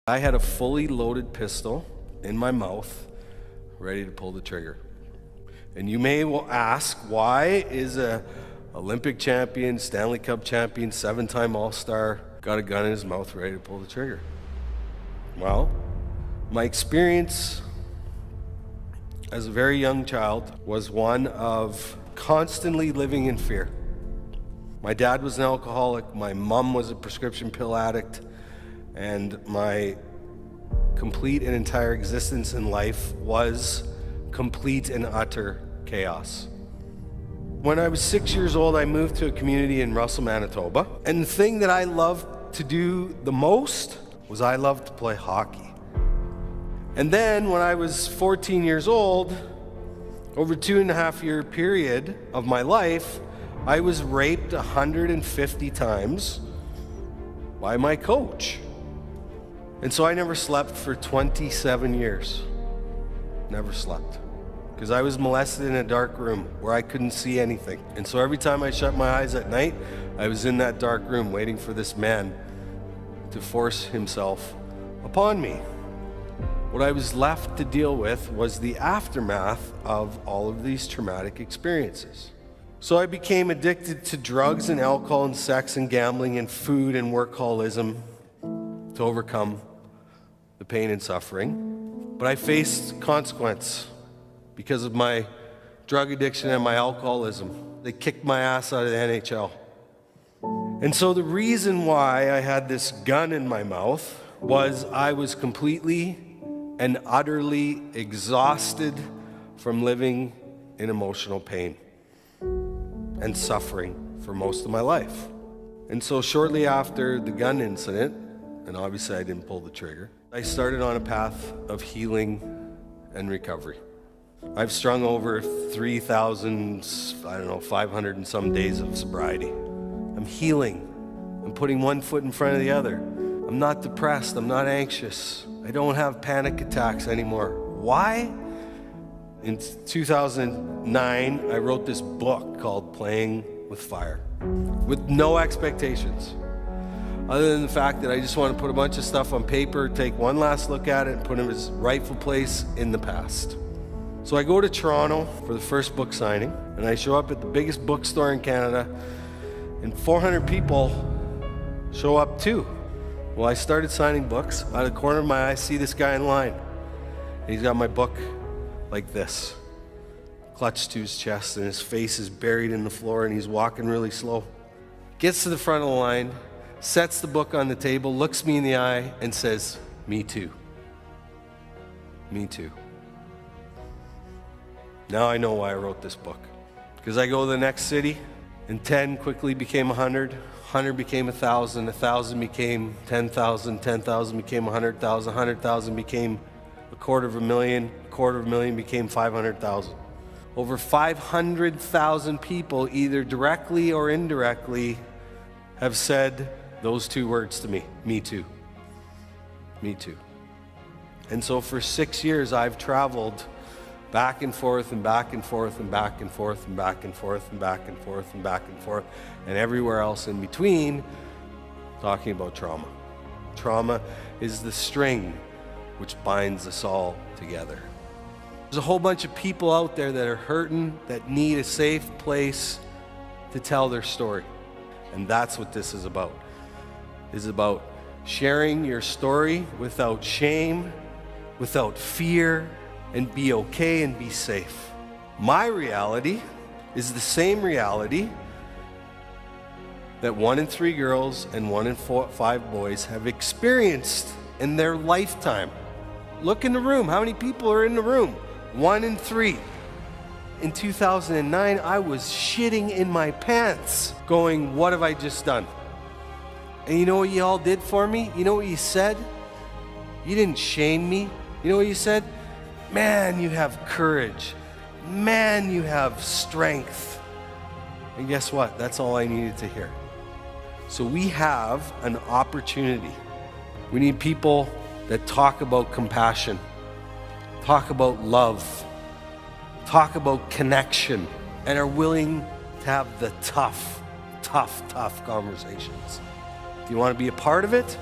I had a fully loaded pistol in my mouth, ready to pull the trigger. And you may ask, why is a Olympic champion, Stanley Cup champion, 7-time All-Star got a gun in his mouth ready to pull the trigger? Well, my experience as a very young child was one of constantly living in fear. My dad was an alcoholic, my mom was a prescription pill addict, and my complete and entire existence in life was complete and utter chaos. When I was 6 years old, I moved to a community in Russell, Manitoba, and the thing that I loved to do the most was I loved to play hockey. And then when I was 14 years old, over a 2.5-year period of my life, I was raped 150 times by my coach. And so I never slept for 27 years. Never slept. Because I was molested in a dark room where I couldn't see anything. And so every time I shut my eyes at night, I was in that dark room waiting for this man to force himself upon me. What I was left to deal with was the aftermath of all of these traumatic experiences. So I became addicted to drugs and alcohol and sex and gambling and food and workaholism to overcome the pain and suffering. But I faced consequence because of my drug addiction and my alcoholism. They kicked my ass out of the NHL. And so the reason why I had this gun in my mouth was I was completely and utterly exhausted from living in emotional pain and suffering for most of my life. And so shortly after the gun incident, and obviously I didn't pull the trigger, I started on a path of healing and recovery. I've strung over 500 and some days of sobriety. I'm healing. I'm putting one foot in front of the other. I'm not depressed. I'm not anxious. I don't have panic attacks anymore. Why? In 2009, I wrote this book called Playing with Fire, with no expectations, other than the fact that I just want to put a bunch of stuff on paper, take one last look at it, and put it in its rightful place in the past. So I go to Toronto for the first book signing, and I show up at the biggest bookstore in Canada, and 400 people show up too. Well, I started signing books. Out of the corner of my eye, I see this guy in line. And he's got my book like this, clutched to his chest, and his face is buried in the floor, and he's walking really slow. Gets to the front of the line, sets the book on the table, looks me in the eye, and says, "Me too. Me too." Now I know why I wrote this book. Because I go to the next city, and 10 quickly became 100, 100 became 1,000, 1,000 became 10,000, 10,000 became 100,000, 100,000 became 250,000, 250,000 became 500,000. Over 500,000 people, either directly or indirectly, have said those two words to me: me too. Me too. And so for 6 years, I've traveled back and forth and back and forth and back and forth and back and forth and back and forth and back and forth and everywhere else in between, talking about trauma. Trauma is the string which binds us all together. There's a whole bunch of people out there that are hurting, that need a safe place to tell their story. And that's what this is about. It's about sharing your story without shame, without fear, and be okay and be safe. My reality is the same reality that 1 in 3 girls and 1 in 5 boys have experienced in their lifetime. Look in the room. How many people are in the room? 1 in 3. In 2009, I was shitting in my pants, going, what have I just done? And you know what you all did for me? You know what you said? You didn't shame me. You know what you said? Man, you have courage. Man, you have strength. And guess what? That's all I needed to hear. So we have an opportunity. We need people that talk about compassion, talk about love, talk about connection, and are willing to have the tough conversations. Do you want to be a part of it?